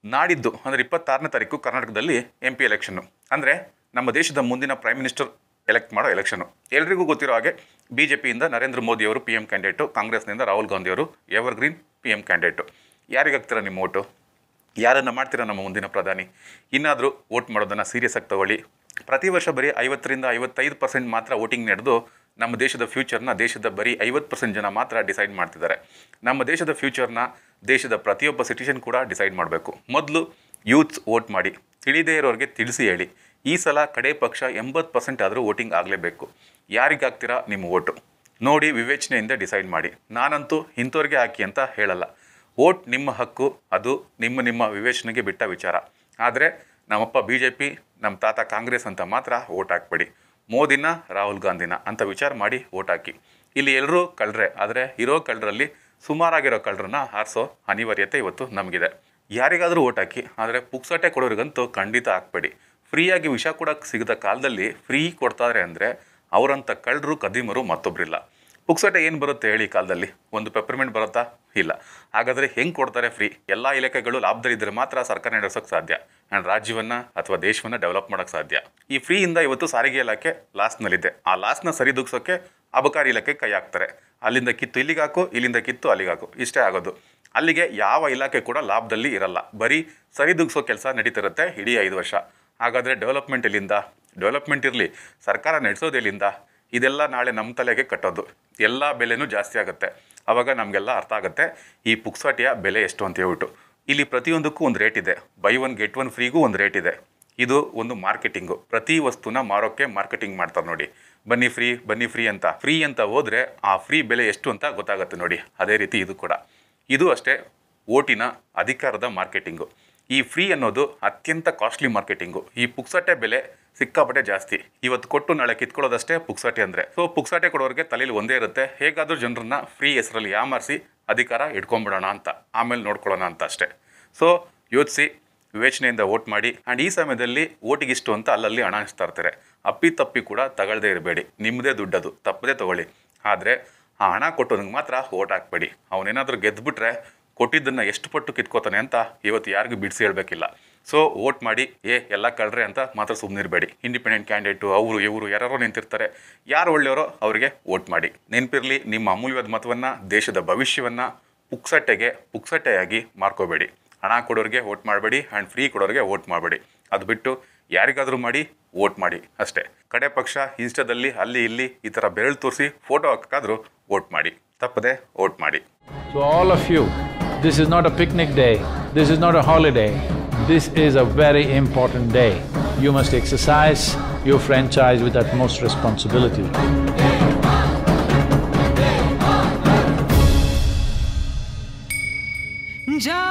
ನಾಡಿದ್ದು ಅಂದರೆ 26ನೇ ತಾರೀಕು ಕರ್ನಾಟಕದಲ್ಲಿ MP ಎಲೆಕ್ಷನ್ನು, ಅಂದರೆ ನಮ್ಮ ದೇಶದ ಮುಂದಿನ ಪ್ರೈಮ್ ಮಿನಿಸ್ಟರ್ ಎಲೆಕ್ಟ್ ಮಾಡೋ ಎಲೆಕ್ಷನ್ನು. ಎಲ್ರಿಗೂ ಗೊತ್ತಿರೋ ಹಾಗೆ BJPಯಿಂದ ನರೇಂದ್ರ ಮೋದಿಯವರು PM ಕ್ಯಾಂಡಿಡೇಟು, ಕಾಂಗ್ರೆಸ್ನಿಂದ ರಾಹುಲ್ ಗಾಂಧಿಯವರು ಎವರ್ಗ್ರೀನ್ PM ಕ್ಯಾಂಡಿಡೇಟು. ಯಾರಿಗಾಗ್ತೀರಾ ನಿಮ್ಮ ಓಟು? ಯಾರನ್ನು ಮಾಡ್ತೀರಾ ನಮ್ಮ ಮುಂದಿನ ಪ್ರಧಾನಿ? ಇನ್ನಾದರೂ ವೋಟ್ ಮಾಡೋದನ್ನು ಸೀರಿಯಸ್ ಆಗಿ ತಗೊಳ್ಳಿ. ಪ್ರತಿ ವರ್ಷ ಬರೀ 50ರಿಂದ 55% ಮಾತ್ರ ವೋಟಿಂಗ್ ನಡೆದು ನಮ್ಮ ದೇಶದ ಫ್ಯೂಚರ್ನ ದೇಶದ ಬರೀ 50% ಜನ ಮಾತ್ರ ಡಿಸೈಡ್ ಮಾಡ್ತಿದ್ದಾರೆ. ನಮ್ಮ ದೇಶದ ಫ್ಯೂಚರ್ನ ದೇಶದ ಪ್ರತಿಯೊಬ್ಬ ಸಿಟಿಸನ್ ಕೂಡ ಡಿಸೈಡ್ ಮಾಡಬೇಕು. ಮೊದಲು ಯೂತ್ಸ್ ವೋಟ್ ಮಾಡಿ, ತಿಳಿದೇ ಇರೋರಿಗೆ ತಿಳಿಸಿ ಹೇಳಿ. ಈ ಸಲ ಕಡೆ ಪಕ್ಷ 80% ಆದರೂ ವೋಟಿಂಗ್ ಆಗಲೇಬೇಕು. ಯಾರಿಗಾಗ್ತೀರಾ ನಿಮ್ಮ ವೋಟು ನೋಡಿ ವಿವೇಚನೆಯಿಂದ ಡಿಸೈಡ್ ಮಾಡಿ. ನಾನಂತೂ ಇಂಥವ್ರಿಗೆ ಹಾಕಿ ಅಂತ ಹೇಳಲ್ಲ. ವೋಟ್ ನಿಮ್ಮ ಹಕ್ಕು, ಅದು ನಿಮ್ಮ ವಿವೇಚನೆಗೆ ಬಿಟ್ಟ ವಿಚಾರ. ಆದರೆ ನಮ್ಮಪ್ಪ BJP, ನಮ್ಮ ತಾತ ಕಾಂಗ್ರೆಸ್ ಅಂತ ಮಾತ್ರ ವೋಟ್ ಹಾಕ್ಬೇಡಿ. ಮೋದಿನ ರಾಹುಲ್ ಗಾಂಧಿನ ಅಂತ ವಿಚಾರ ಮಾಡಿ ವೋಟ್ ಹಾಕಿ. ಇಲ್ಲಿ ಎಲ್ಲರೂ ಕಳ್ಳರೆ, ಆದರೆ ಇರೋ ಕಳ್ಳರಲ್ಲಿ ಸುಮಾರಾಗಿರೋ ಕಳ್ಳರನ್ನ ಆರಿಸೋ ಅನಿವಾರ್ಯತೆ ಇವತ್ತು ನಮಗಿದೆ. ಯಾರಿಗಾದರೂ ವೋಟ್ ಹಾಕಿ, ಆದರೆ ಪುಕ್ಸಟೆ ಕೊಡೋರಿಗಂತೂ ಖಂಡಿತ ಹಾಕ್ಬೇಡಿ. ಫ್ರೀಯಾಗಿ ವಿಷ ಕೂಡ ಸಿಗದ ಕಾಲದಲ್ಲಿ ಫ್ರೀ ಕೊಡ್ತಾರೆ ಅಂದರೆ ಅವರಂಥ ಕಳ್ಳರು ಕದಿಮರು ಮತ್ತೊಬ್ಬರಿಲ್ಲ. ಪುಕ್ಸಟೆ ಏನು ಬರುತ್ತೆ ಹೇಳಿ ಕಾಲದಲ್ಲಿ? ಒಂದು ಪೆಪ್ಪರ್ಮೆಂಟ್ ಬರುತ್ತಾ? ಇಲ್ಲ. ಹಾಗಾದರೆ ಹೆಂಗೆ ಕೊಡ್ತಾರೆ ಫ್ರೀ? ಎಲ್ಲ ಇಲಾಖೆಗಳು ಲಾಭದಲ್ಲಿದ್ದರೆ ಮಾತ್ರ ಸರ್ಕಾರ ನಡೆಸೋಕ್ಕೆ ಸಾಧ್ಯ, ಆ್ಯಂಡ್ ರಾಜ್ಯವನ್ನು ಅಥವಾ ದೇಶವನ್ನು ಡೆವಲಪ್ ಮಾಡೋಕ್ಕೆ ಸಾಧ್ಯ. ಈ ಫ್ರೀಯಿಂದ ಇವತ್ತು ಸಾರಿಗೆ ಇಲಾಖೆ ಲಾಸ್ನಲ್ಲಿದೆ. ಆ ಲಾಸ್ನ ಸರಿದೂಗಿಸೋಕ್ಕೆ ಅಬಕಾರಿ ಇಲಾಖೆ ಕೈ ಹಾಕ್ತಾರೆ. ಅಲ್ಲಿಂದ ಕಿತ್ತು ಇಲ್ಲಿಗೆ ಹಾಕು, ಇಲ್ಲಿಂದ ಕಿತ್ತು ಅಲ್ಲಿಗೆ ಹಾಕು, ಇಷ್ಟೇ ಆಗೋದು. ಅಲ್ಲಿಗೆ ಯಾವ ಇಲಾಖೆ ಕೂಡ ಲಾಭದಲ್ಲಿ ಇರಲ್ಲ. ಬರೀ ಸರಿದೂಗಿಸೋ ಕೆಲಸ ನಡೀತಿರುತ್ತೆ ಇಡೀ 5 ವರ್ಷ. ಹಾಗಾದರೆ ಡೆವಲಪ್ಮೆಂಟ್ ಎಲ್ಲಿಂದ? ಡೆವಲಪ್ಮೆಂಟ್ ಇರಲಿ, ಸರ್ಕಾರ ನಡೆಸೋದು ಎಲ್ಲಿಂದ? ಇದೆಲ್ಲ ನಾಳೆ ನಮ್ಮ ತಲೆಗೆ ಕಟ್ಟೋದು. ಎಲ್ಲ ಬೆಲೆನೂ ಜಾಸ್ತಿ ಆಗುತ್ತೆ. ಆವಾಗ ನಮಗೆಲ್ಲ ಅರ್ಥ ಆಗುತ್ತೆ ಈ ಪುಕ್ಸಟೆಯ ಬೆಲೆ ಎಷ್ಟು ಅಂತ ಹೇಳ್ಬಿಟ್ಟು. ಇಲ್ಲಿ ಪ್ರತಿಯೊಂದಕ್ಕೂ ಒಂದು ರೇಟ್ ಇದೆ. ಬೈ 1 get 1 ಫ್ರೀಗೂ ಒಂದು ರೇಟ್ ಇದೆ. ಇದು ಒಂದು ಮಾರ್ಕೆಟಿಂಗು. ಪ್ರತಿ ವಸ್ತುನ ಮಾರೋಕ್ಕೆ ಮಾರ್ಕೆಟಿಂಗ್ ಮಾಡ್ತಾರೆ ನೋಡಿ. ಬನ್ನಿ ಫ್ರೀ ಅಂತ ಹೋದರೆ ಆ ಫ್ರೀ ಬೆಲೆ ಎಷ್ಟು ಅಂತ ಗೊತ್ತಾಗುತ್ತೆ ನೋಡಿ. ಅದೇ ರೀತಿ ಇದು ಕೂಡ. ಇದು ಅಷ್ಟೇ ಓಟಿನ ಅಧಿಕಾರದ ಮಾರ್ಕೆಟಿಂಗು. ಈ ಫ್ರೀ ಅನ್ನೋದು ಅತ್ಯಂತ ಕಾಸ್ಟ್ಲಿ ಮಾರ್ಕೆಟಿಂಗು. ಈ ಪುಕ್ಸಟೆ ಬೆಲೆ ಸಿಕ್ಕಾಪಟ್ಟೆ ಜಾಸ್ತಿ. ಇವತ್ತು ಕೊಟ್ಟು ನಾಳೆ ಕಿತ್ಕೊಳ್ಳೋದಷ್ಟೇ ಪುಕ್ಸಟೆ ಅಂದರೆ. ಸೊ ಪುಕ್ಸಟೆ ಕೊಡೋರಿಗೆ ತಲೆಯಲ್ಲಿ ಒಂದೇ ಇರುತ್ತೆ, ಹೇಗಾದರೂ ಜನರನ್ನ ಫ್ರೀ ಹೆಸರಲ್ಲಿ ಯಾಮಾರಿಸಿ ಅಧಿಕಾರ ಇಟ್ಕೊಂಡ್ಬಿಡೋಣ ಅಂತ, ಆಮೇಲೆ ನೋಡ್ಕೊಳ್ಳೋಣ ಅಂತ ಅಷ್ಟೇ. ಸೊ ಯೋಚಿಸಿ, ವಿವೇಚನೆಯಿಂದ ವೋಟ್ ಮಾಡಿ. ಆ್ಯಂಡ್ ಈ ಸಮಯದಲ್ಲಿ ವೋಟಿಗಿಷ್ಟು ಅಂತ ಅಲ್ಲಲ್ಲಿ ಹಣ ಹಂಚ್ತಾ ಇರ್ತಾರೆ. ಅಪ್ಪಿ ಕೂಡ ತಗೊಳ್ಳದೇ ಇರಬೇಡಿ. ನಿಮ್ಮದೇ ದುಡ್ಡದು, ತಪ್ಪದೇ ತೊಗೊಳ್ಳಿ. ಆದರೆ ಆ ಹಣ ಕೊಟ್ಟೋದಂಗೆ ಮಾತ್ರ ವೋಟ್ ಹಾಕ್ಬೇಡಿ. ಅವನೇನಾದರೂ ಗೆದ್ದುಬಿಟ್ರೆ ಕೊಟ್ಟಿದ್ದನ್ನು ಎಷ್ಟು ಪಟ್ಟು ಕಿತ್ಕೋತಾನೆ ಅಂತ ಇವತ್ತು ಯಾರಿಗೂ ಬಿಡಿಸಿ ಹೇಳಬೇಕಿಲ್ಲ. ಸೊ ವೋಟ್ ಮಾಡಿ. ಎಲ್ಲ ಕಳ್ರೆ ಅಂತ ಮಾತ್ರ ಸುಮ್ಮನಿರಬೇಡಿ. ಇಂಡಿಪೆಂಡೆಂಟ್ ಕ್ಯಾಂಡಿಡೇಟು ಅವರು ಇವರು ಯಾರೋ ನಿಂತಿರ್ತಾರೆ. ಯಾರು ಒಳ್ಳೆಯವರೋ ಅವರಿಗೆ ವೋಟ್ ಮಾಡಿ. ನೆನಪಿರಲಿ, ನಿಮ್ಮ ಅಮೂಲ್ಯವಾದ ಮತವನ್ನು, ದೇಶದ ಭವಿಷ್ಯವನ್ನು ಪುಕ್ಸಟೆಯಾಗಿ ಮಾರ್ಕೋಬೇಡಿ. ಹಣ ಕೊಡೋರಿಗೆ ವೋಟ್ ಮಾಡಬೇಡಿ, ಆ್ಯಂಡ್ ಫ್ರೀ ಕೊಡೋರಿಗೆ ವೋಟ್ ಮಾಡಬೇಡಿ. ಅದು ಬಿಟ್ಟು ಯಾರಿಗಾದರೂ ಮಾಡಿ ವೋಟ್ ಮಾಡಿ ಅಷ್ಟೇ. ಕಡೆ ಪಕ್ಷ ಇನ್ಸ್ಟಾದಲ್ಲಿ ಅಲ್ಲಿ ಇಲ್ಲಿ ಈ ಥರ ಬೆರಳು ತೋರಿಸಿ ಫೋಟೋ ಹಾಕೋಕ್ಕಾದರೂ ವೋಟ್ ಮಾಡಿ. ತಪ್ಪದೆ ವೋಟ್ ಮಾಡಿ. So all of you, this is not a picnic day, this is not a holiday, this is a very important day. You must exercise your franchise with utmost responsibility. Ja